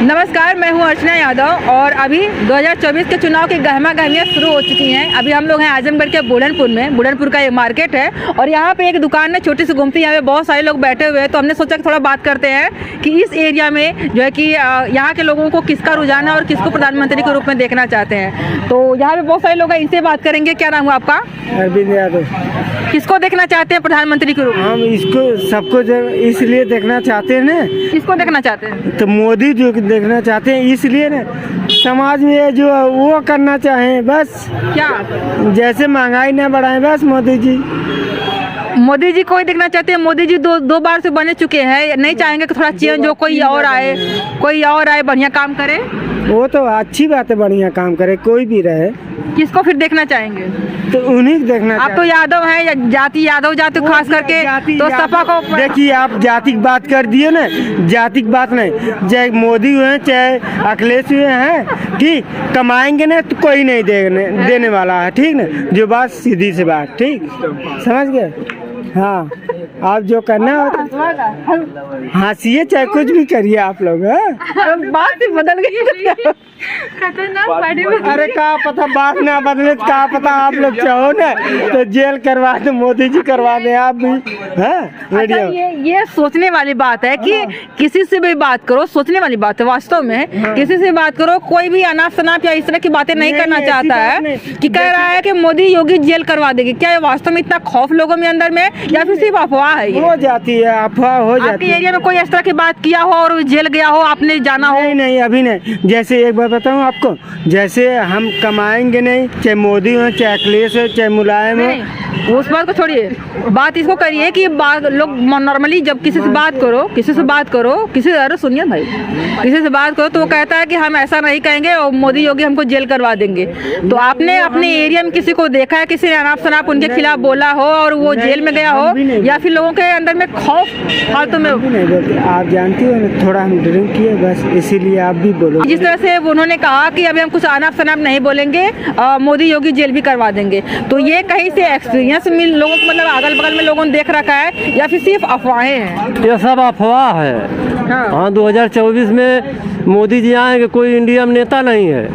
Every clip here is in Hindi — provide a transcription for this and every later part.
नमस्कार, मैं हूं अर्चना यादव और अभी 2024 के चुनाव की गहमा गहमियाँ शुरू हो चुकी हैं। अभी हम लोग हैं आजमगढ़ के बुढ़नपुर में। बुढ़नपुर का एक मार्केट है और यहाँ पे एक दुकान है छोटी सी घूमती, यहाँ पे बहुत सारे लोग बैठे हुए हैं। तो हमने सोचा कि थोड़ा बात करते हैं कि इस एरिया में जो है कि यहाँ के लोगों को किसका रुझान है और किसको प्रधानमंत्री के रूप में देखना चाहते हैं। तो यहाँ पे बहुत सारे लोग हैं, इनसे बात करेंगे। क्या नाम हुआ आपका? अरविंद यादव। किसको देखना चाहते हैं प्रधानमंत्री के रूप में? हम इसको सबको इसलिए देखना चाहते हैं ना। किसको देखना चाहते हैं? तो मोदी जो देखना चाहते हैं इसलिए ना, समाज में जो वो करना चाहें बस। क्या? जैसे महंगाई ना बढ़ाएं बस। मोदी जी को ही देखना चाहते हैं। मोदी जी दो बार से बने चुके हैं, नहीं चाहेंगे कि थोड़ा चेंज हो, कोई और आए बढ़िया काम करे? वो तो अच्छी बात है, बढ़िया काम करे, कोई भी रहे। किसको फिर देखना चाहेंगे? तो उन्हीं को देखना। आप तो यादव हैं, जाति यादव जाति खास करके, तो सपा को देखिए, आप जाति की बात कर दिए ना। जाति की बात नहीं, चाहे मोदी हुए चाहे अखिलेश हुए हैं, ठीक, कमाएंगे ना तो कोई नहीं देने वाला है, ठीक ना। जो बात सीधी सी बात, ठीक, समझ गए? हाँ, आप जो करना हो हंसिए चाहे कुछ भी करिए आप लोग। बात ही बदल गई। अरे क्या पता बात ना बदले, क्या पता आप लोग चाहो ना तो जेल करवा दे, मोदी जी करवा दे आप भी। अच्छा, ये सोचने वाली बात है कि किसी से भी बात करो, सोचने वाली बात है वास्तव में। किसी से बात करो, कोई भी अनाप शनाप या इस तरह की बातें नहीं करना चाहता है कि कह रहा है कि मोदी योगी जेल करवा देंगे। क्या ये वास्तव में इतना खौफ लोगों में अंदर में, या फिर सिर्फ अफवाह है? हो जाती है, अफवाह हो जाती है। आपके एरिया में कोई इस तरह की बात किया हो और जेल गया हो, आपने जाना हो? नहीं, अभी नहीं। जैसे एक बार बताऊं आपको, जैसे हम कमाएंगे नहीं, चाहे मोदी हो चाहे अखिलेश हो चाहे मुलायम हो, उस बात को छोड़िए, बात इसको करिए कि लोग नॉर्मली जब किसी से बात करो, अरे सुनिए भाई, किसी से बात करो तो वो कहता है कि हम ऐसा नहीं कहेंगे और मोदी योगी हमको जेल करवा देंगे। तो आपने अपने एरिया में किसी को देखा है, किसी ने अनाप शनाप उनके खिलाफ बोला हो और वो जेल में गया हो, या फिर लोगों के अंदर में खौफ फालतू में? नहीं बोलते, आप जानती हो ना, थोड़ा हम ड्रिंक किए बस, इसीलिए आप भी बोलो। जिस तरह से उन्होंने कहा कि अभी हम कुछ अनाप शनाप नहीं बोलेंगे, मोदी योगी जेल भी करवा देंगे, तो ये कहीं से एक्सपीरियंस मिल लोगों को, मतलब अगल बगल में लोगों ने देख रखा है या फिर सिर्फ अफवाहें हैं? ये सब अफवाह है। हाँ, 2024 में मोदी जी आएंगे, कोई इंडिया में नेता नहीं है।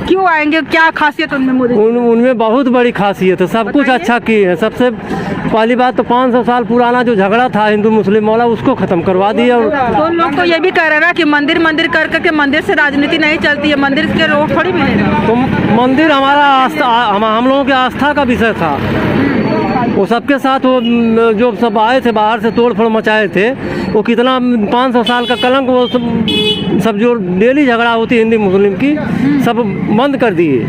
क्यों आएंगे? क्या खासियत उनमें मोदी? उनमें बहुत बड़ी खासियत है, सब कुछ अच्छा किए हैं। सबसे पहली बात तो 500 साल पुराना जो झगड़ा था हिंदू मुस्लिम वाला, उसको खत्म करवा दिया। तो लोग तो ये भी कह रहे हैं ना कि मंदिर कर करके मंदिर से राजनीति नहीं चलती है, मंदिर के लोग थोड़ी मिलेगा। तो मंदिर हमारा आस्था, हम लोगों की आस्था का विषय था। वो सबके साथ, वो जो सब आए थे बाहर से, तोड़ फोड़ मचाए थे, वो कितना 500 साल का कलंक, वो सब जो डेली झगड़ा होती है हिंदू मुस्लिम की, सब बंद कर दिए।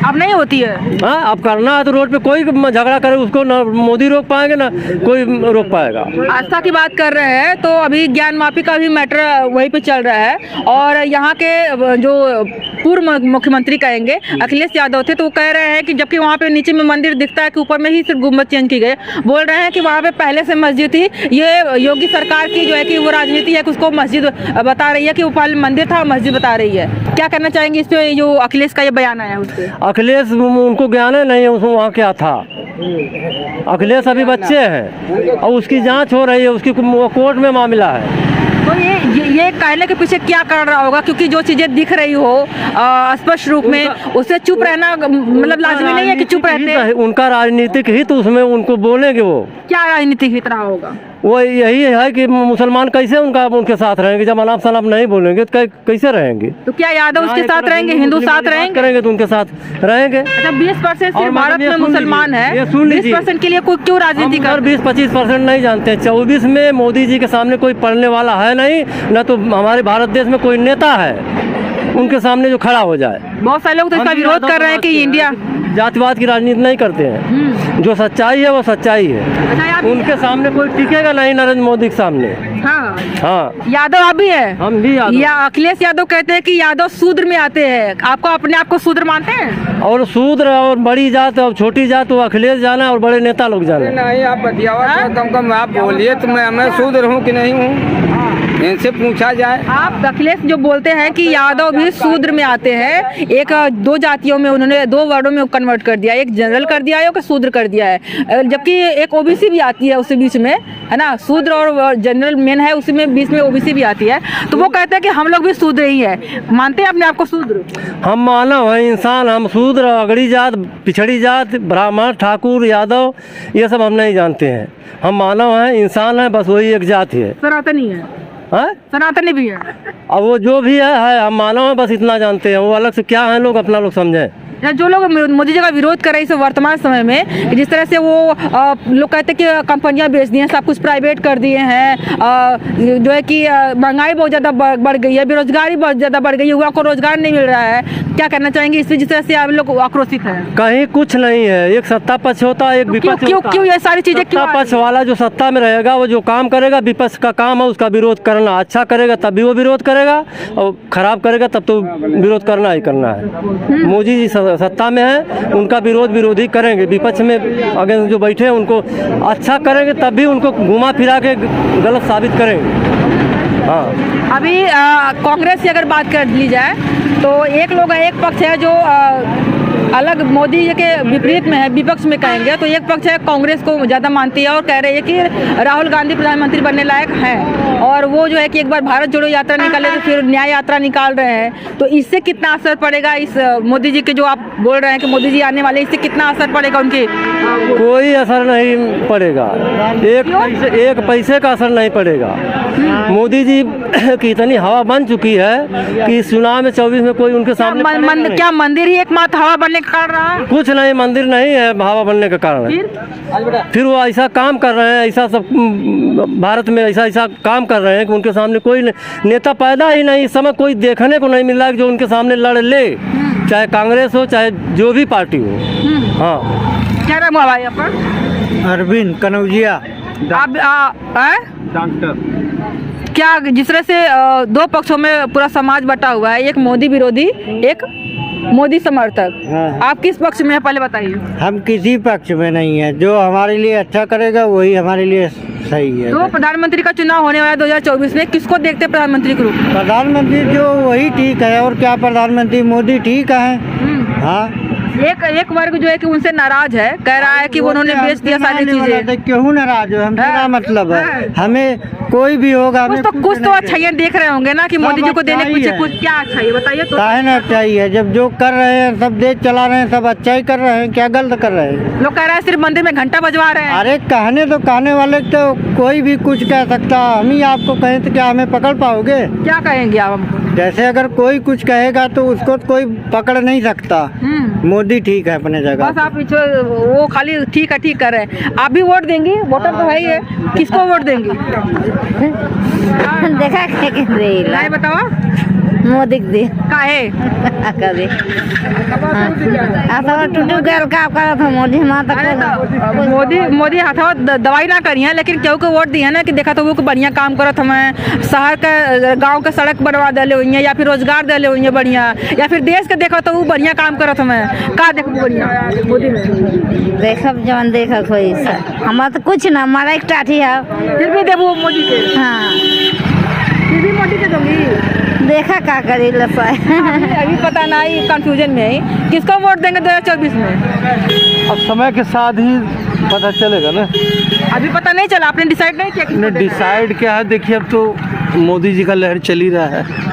अब नहीं होती है? हाँ, अब करना है तो रोड पे कोई झगड़ा करे, उसको ना मोदी रोक पाएंगे ना कोई रोक पाएगा। आस्था की बात कर रहे हैं तो अभी ज्ञान माफी का भी मैटर वहीं पे चल रहा है। और यहाँ के जो पूर्व मुख्यमंत्री कहेंगे अखिलेश यादव थे, तो वो कह रहे हैं कि जबकि वहाँ पे नीचे में मंदिर दिखता है कि ऊपर में ही सिर्फ गुम्बद चेंज की गई, बोल रहे हैं कि वहाँ पे पहले से मस्जिद थी। ये योगी सरकार की जो है कि वो राजनीति है कि उसको मस्जिद बता रही है कि वो पहले मंदिर था, मस्जिद बता रही है। क्या करना चाहेंगे इस पे, जो अखिलेश का ये बयान आया उस पर? अखिलेश, उनको ज्ञान नहीं है उसमें वहाँ क्या था। अखिलेश अभी बच्चे हैं और उसकी जांच हो रही है, उसकी कोर्ट में मामला है। तो ये कहने के पीछे क्या कर रहा होगा? क्योंकि जो चीजें दिख रही हो स्पष्ट रूप में, उससे चुप रहना मतलब लाजमी नहीं है कि चुप रहते। उनका राजनीतिक हित उसमें उनको बोलेंगे। वो क्या राजनीतिक हित रहा होगा? वो यही है कि मुसलमान कैसे उनके साथ रहेंगे, जब अनाप शनाप नहीं बोलेंगे तो कैसे रहेंगे? तो क्या यादव उसके साथ रहेंगे, हिंदू साथ रहेंगे तो उनके साथ रहेंगे? अच्छा, 20% सिर्फ भारत में मुसलमान है, 20% के लिए कोई क्यों राजनीति कर? 20-25% नहीं जानते हैं। 24 में मोदी जी के सामने कोई पढ़ने वाला है नहीं, न तो हमारे भारत देश में कोई नेता है उनके सामने जो खड़ा हो जाए। बहुत सारे लोग तो इसका विरोध कर रहे हैं कि इंडिया जातिवाद की राजनीति नहीं करते हैं। जो सच्चाई है वो सच्चाई है। उनके सामने कोई टिकेगा नहीं, नरेंद्र मोदी के सामने। हाँ, यादव आप भी है? हम भी यादव। या अखिलेश यादव कहते हैं कि यादव शूद्र में आते हैं, आपको अपने आप को शूद्र मानते हैं? और शूद्र और बड़ी जात और छोटी जात वो अखिलेश जाना और बड़े नेता लोग जाना। नहीं, आप बतियावा कम आप बोलिए तो मैं शूद्र हूँ कि नहीं हूँ। इनसे पूछा जाए। आप अखिलेश जो बोलते हैं कि यादव भी शूद्र में आते हैं, एक दो जातियों में उन्होंने दो वर्डों में कन्वर्ट कर दिया, एक जनरल कर दिया है, एक शूद्र कर दिया है, जबकि एक ओबीसी भी आती है उसी बीच में, है ना। शूद्र और जनरल मेन है, उसी में बीच में ओबीसी भी आती है। तो वो कहते हैं कि हम लोग भी शूद्र ही है। मानते हैं अपने आप को शूद्र? हम मानव हैं, इंसान, हम शूद्र, अगड़ी जात, पिछड़ी जात, ब्राह्मण, ठाकुर, यादव, ये सब हम नहीं जानते हैं। हम मानव हैं, इंसान हैं, बस वही एक जाति है। सनातनी है, सनातनी भी है। अब वो जो भी है हम मानव हैं, बस इतना जानते हैं। वो अलग से क्या है लोग अपना लोग समझें। जो लोग मोदी जी का विरोध कर रहे हैं इस वर्तमान समय में, जिस तरह से वो लोग कहते हैं कि कंपनियां बेच दी हैं, सब कुछ प्राइवेट कर दिए हैं, जो है कि महंगाई बहुत ज़्यादा बढ़ गई है, बेरोजगारी बहुत ज़्यादा बढ़ गई है, युवा को रोजगार नहीं मिल रहा है, क्या कहना चाहेंगे इस जिस तरह से आप लोग आक्रोशित हैं? कहीं कुछ नहीं है, एक सत्ता पक्ष होता है, एक विपक्ष होता है। क्यों ये सारी चीजें क्यों? सत्ता पक्ष वाला जो सत्ता में रहेगा वो जो काम करेगा, विपक्ष का काम है उसका विरोध करना। अच्छा करेगा तब भी वो विरोध करेगा, और खराब करेगा तब तो विरोध करना ही करना है। मोदी जी सत्ता में है, उनका विरोधी करेंगे। विपक्ष में अगर जो बैठे हैं उनको अच्छा करेंगे तब भी उनको घुमा फिरा के गलत साबित करेंगे। हाँ, अभी कांग्रेस की अगर बात कर ली जाए तो एक लोग एक पक्ष है जो अलग मोदी जी के विपरीत में है, विपक्ष में कहेंगे तो एक पक्ष है कांग्रेस को ज़्यादा मानती है और कह रही है कि राहुल गांधी प्रधानमंत्री बनने लायक हैं, और वो जो है कि एक बार भारत जोड़ो यात्रा निकाले तो फिर न्याय यात्रा निकाल रहे हैं। तो इससे कितना असर पड़ेगा इस मोदी जी के, जो आप बोल रहे हैं कि मोदी जी आने वाले, इससे कितना असर पड़ेगा उनके? कोई असर नहीं पड़ेगा, एक पैसे का असर नहीं पड़ेगा। मोदी जी की इतनी हवा बन चुकी है कि इस चुनाव में 24 में कोई उनके सामने क्या मंदिर ही एकमात्र हवा बनने का कारण रहा? कुछ नहीं, मंदिर नहीं है हवा बनने का कारण। फिर वो ऐसा काम कर रहे हैं, ऐसा सब भारत में ऐसा काम कर रहे हैं कि उनके सामने कोई नेता पैदा ही नहीं, इस समय कोई देखने को नहीं मिल रहा है जो उनके सामने लड़ ले, चाहे कांग्रेस हो चाहे जो भी पार्टी हो। हाँ, क्या नाम हुआ भाई आपका? अरविंद कनौजिया। डॉक्टर। क्या जिस तरह से दो पक्षों में पूरा समाज बटा हुआ है, एक मोदी विरोधी, एक मोदी समर्थक, हाँ। आप किस पक्ष में है पहले बताइए? हम किसी पक्ष में नहीं है, जो हमारे लिए अच्छा करेगा वही हमारे लिए सही है। तो प्रधानमंत्री का चुनाव होने वाला है 2024 में, किसको देखते प्रधानमंत्री के रूप में? प्रधानमंत्री जो वही ठीक है, और क्या प्रधानमंत्री मोदी ठीक है। हाँ, एक वर्ग जो है कि उनसे नाराज है, कह रहा है कि उन्होंने बेच दिया सारी चीजें। क्यों नाराज हो? हम क्या मतलब है, हमें कोई भी होगा, कुछ तो अच्छाइयाँ देख रहे होंगे ना कि मोदी जी को देने के पीछे कुछ क्या अच्छाई बताइए तो। काहे ना अच्छाई है, जब जो कर रहे हैं सब देश चला रहे हैं, सब अच्छा ही कर रहे हैं, क्या गलत कर रहे हैं? लोग कह रहे हैं सिर्फ मंदिर में घंटा बजवा रहे हैं। अरे कहने वाले तो कोई भी कुछ कह सकता, हम ही आपको कहें तो क्या हमें पकड़ पाओगे? क्या कहेंगे आप हमको? जैसे अगर कोई कुछ कहेगा तो उसको कोई पकड़ नहीं सकता। मोदी ठीक है अपने जगह। बस आप वो खाली ठीक कर रहे हैं। आप भी वोट देंगी? वोटर तो है ही है, किसको वोट देंगी? देखा नहीं बताओ। मोदी दे काहे कभी टूटू गल का करत हो मोदी माता को। मोदी हाथवा दवाई ना करी है, लेकिन केहू को वोट दी है ना कि देखा तो वो बढ़िया काम करत हमें, शहर का गांव का सड़क बनवा दिले हुई है, या फिर रोजगार दिले हुई है बढ़िया, या फिर देश के देखा तो वो बढ़िया काम करत हमें। का देखो बढ़िया मोदी में देखब जवन देखा कोई हमारा तो कुछ ना, हमारा एक टाठी है, फिर भी देबो मोदी के। हाँ, फिर भी मोदी के दूंगी। देखा का करी अभी पता नहीं, कंफ्यूजन में ही किसको वोट देंगे 2024 में? अब समय के साथ ही पता चलेगा ना। अभी पता नहीं चला, आपने डिसाइड नहीं किया? ने डिसाइड क्या है, देखिए अब तो मोदी जी का लहर चल ही रहा है।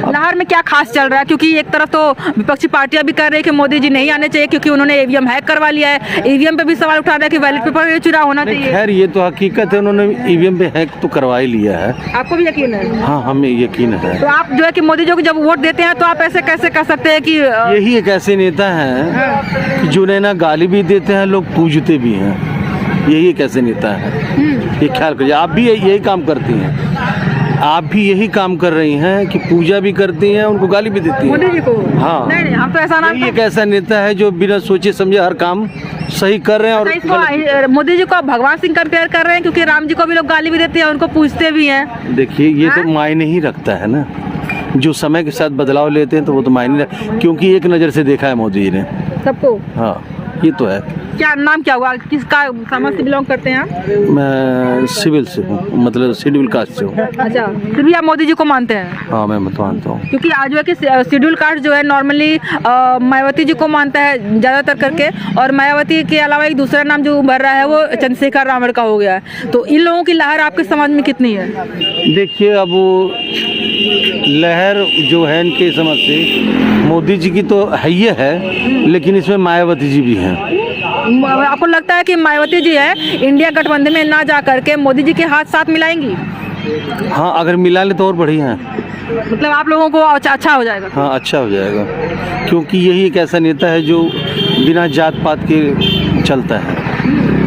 लहर में क्या खास चल रहा है? क्योंकि एक तरफ तो विपक्षी पार्टियां भी कर रही है कि मोदी जी नहीं आने चाहिए क्योंकि उन्होंने ईवीएम हैक करवा लिया है। ईवीएम पे भी सवाल उठा रहे हैं कि बैलेट पेपर पे चुनाव होना चाहिए। खैर ये तो हकीकत है, उन्होंने ईवीएम पे हैक तो करवा ही लिया है। आपको भी यकीन है? हाँ, हमें यकीन है। तो आप जो है कि मोदी जी को जब वोट देते हैं तो आप ऐसे कैसे कह सकते हैं कि यही एक ऐसे नेता हैं कि जो ना गाली भी देते हैं, लोग पूजते भी हैं। यही एक ऐसे नेता है, ये ख्याल करिए। आप भी यही काम करती हैं, आप भी यही काम कर रही हैं कि पूजा भी करती हैं, उनको गाली भी देती हैं मोदी जी को। हाँ, नहीं हम तो ऐसा ना। यही एक ऐसा नेता है जो बिना सोचे समझे हर काम सही कर रहे हैं। और इसको मोदी जी को भगवान सिंह कंपेयर कर रहे हैं क्योंकि राम जी को भी लोग गाली भी देते हैं, उनको पूछते भी हैं। देखिए ये तो मायने ही रखता है ना, जो समय के साथ बदलाव लेते हैं तो वो तो मायने, क्योंकि एक नज़र से देखा है मोदी जी ने सबको। हाँ, ये तो है। क्या नाम क्या हुआ, किसका समाज से बिलोंग करते हैं आप? मैं सिविल से हूँ, मतलब शेड्यूल कास्ट से हूँ। अच्छा, फिर भी आप मोदी जी को मानते हैं? हाँ मैं मानता हूँ। क्योंकि आज जो है कि शेड्यूल कास्ट जो है नॉर्मली मायावती जी को मानता है ज़्यादातर करके, और मायावती के अलावा एक दूसरा नाम जो उभर रहा है वो चंद्रशेखर रावण का हो गया है। तो इन लोगों की लहर आपके समाज में कितनी है? देखिए अब वो लहर जो है इनके समझ से मोदी जी की तो है ही है, लेकिन इसमें मायावती जी भी हैं। आपको लगता है कि मायावती जी है इंडिया गठबंधन में ना जा करके मोदी जी के हाथ साथ मिलाएंगी? हाँ अगर मिला ले तो और बढ़िया है, मतलब आप लोगों को अच्छा हो जाएगा? हाँ अच्छा हो जाएगा, क्योंकि यही एक ऐसा नेता है जो बिना जात पात के चलता है।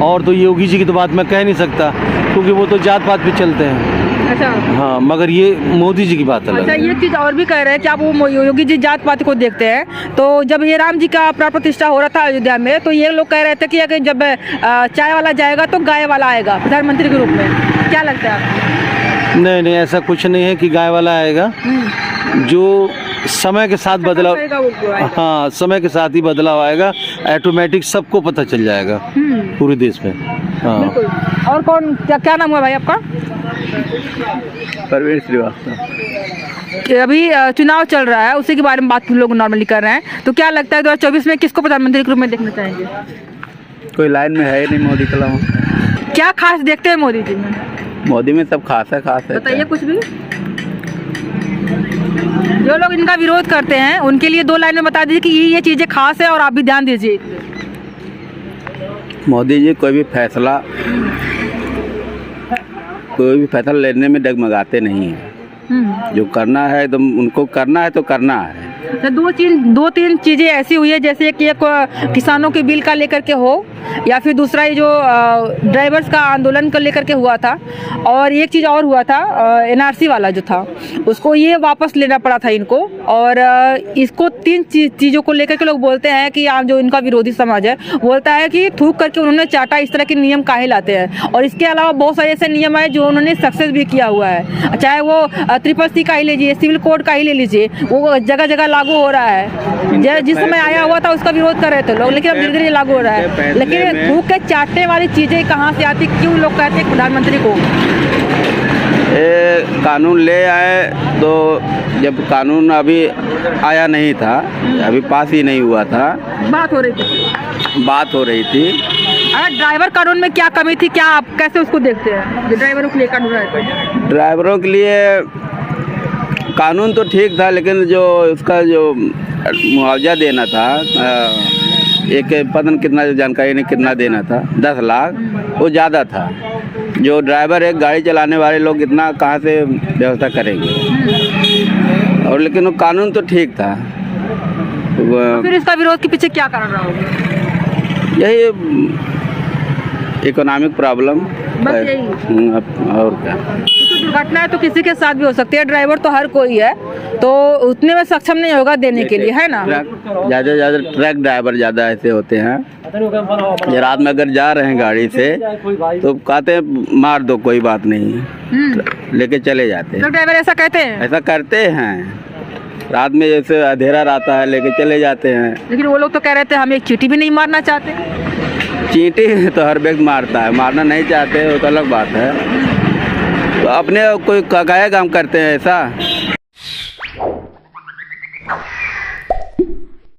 और तो योगी जी की तो बात मैं कह नहीं सकता, क्योंकि वो तो जात पात पे चलते हैं। अच्छा हाँ, मगर ये मोदी जी की बात अलग अच्छा, है। ये चीज़ और भी कह रहे हैं कि आप वो योगी जी जात पात को देखते हैं। तो जब ये राम जी का प्राण प्रतिष्ठा हो रहा था अयोध्या में, तो ये लोग कह रहे थे कि अगर जब चाय वाला जाएगा तो गाय वाला आएगा प्रधानमंत्री के रूप में। क्या लगता है आपको? नहीं ऐसा कुछ नहीं है कि गाय वाला आएगा। जो समय के साथ बदलाव, हाँ समय के साथ ही बदलाव आएगा, ऑटोमेटिक सबको पता चल जाएगा पूरे देश में। हाँ बिल्कुल। और कौन, क्या नाम हुआ भाई आपका? परवेश श्रीवास्तव। कि अभी चुनाव चल रहा है, उसी के बारे में बात लोग नॉर्मली कर रहे हैं। तो क्या लगता है 2024 में किसको प्रधानमंत्री के रूप में देखना चाहेंगे? कोई लाइन में है ही नहीं मोदी के अलावा। क्या खास देखते हैं मोदी जी में? मोदी में सब खास है बताइए कुछ भी। जो लोग इनका विरोध करते हैं उनके लिए 2 लाइन में बता दीजिए कि ये चीज़ें खास है और आप भी ध्यान दीजिए। मोदी जी कोई भी फैसला लेने में डगमगाते नहीं है। जो करना है एकदम उनको करना है तो करना है। तो 2-3 चीज़ें ऐसी हुई है, जैसे कि एक किसानों के बिल का लेकर के हो, या फिर दूसरा ये जो ड्राइवर्स का आंदोलन को लेकर के हुआ था, और एक चीज़ और हुआ था NRC वाला जो था उसको ये वापस लेना पड़ा था इनको। और इसको 3 चीज़ों को लेकर के लोग बोलते हैं कि आप जो इनका विरोधी समाज है बोलता है कि थूक करके उन्होंने चाटा, इस तरह के नियम काहे लाते हैं। और इसके अलावा बहुत सारे ऐसे नियम है जो उन्होंने सक्सेस भी किया हुआ है, चाहे वो CCC का ही लीजिए, सिविल कोड का ही ले लीजिए, वो जगह जगह लागू हो रहा है। जिस समय आया हुआ था उसका विरोध कर रहे थे लोग, लेकिन अब धीरे धीरे लागू हो रहा है। लेकिन थूक के चाटने वाली चीज़ें कहाँ से आती, क्यों लोग कहते हैं प्रधानमंत्री को? ये कानून ले आए तो जब कानून अभी आया नहीं था, अभी पास ही नहीं हुआ था, बात हो रही थी। अरे ड्राइवर कानून में क्या कमी थी, क्या आप कैसे उसको देखते हैं? ड्राइवरों के लिए कानून है, ड्राइवरों के लिए कानून तो ठीक था, लेकिन जो उसका जो मुआवजा देना था, एक पता नहीं कितना, जानकारी नहीं कितना देना था, 10 लाख, वो ज़्यादा था। जो ड्राइवर एक गाड़ी चलाने वाले लोग इतना कहाँ से व्यवस्था करेंगे? और लेकिन वो कानून तो ठीक था। फिर इसका विरोध के पीछे क्या कारण रहा होगा? यही इकोनॉमिक प्रॉब्लम, बस यही। और क्या? दुर्घटनाएं तो किसी के साथ भी हो सकती है, ड्राइवर तो हर कोई है, तो उतने में सक्षम नहीं होगा देने के लिए, है ना? ज़्यादा ट्रक ड्राइवर ज़्यादा ऐसे होते हैं, रात में अगर जा रहे हैं गाड़ी से तो कहते हैं मार दो, कोई बात नहीं, लेके चले जाते हैं। ट्रक ड्राइवर ऐसा कहते हैं? ऐसा करते हैं, रात में जैसे अंधेरा रहता है लेके चले जाते हैं। लेकिन वो लोग तो कह रहे थे हम एक चींटी भी नहीं मारना चाहते। चींटी तो हर व्यक्ति मारता है, मारना नहीं चाहते वो तो अलग बात है। तो अपने कोई काहे काम करते हैं ऐसा?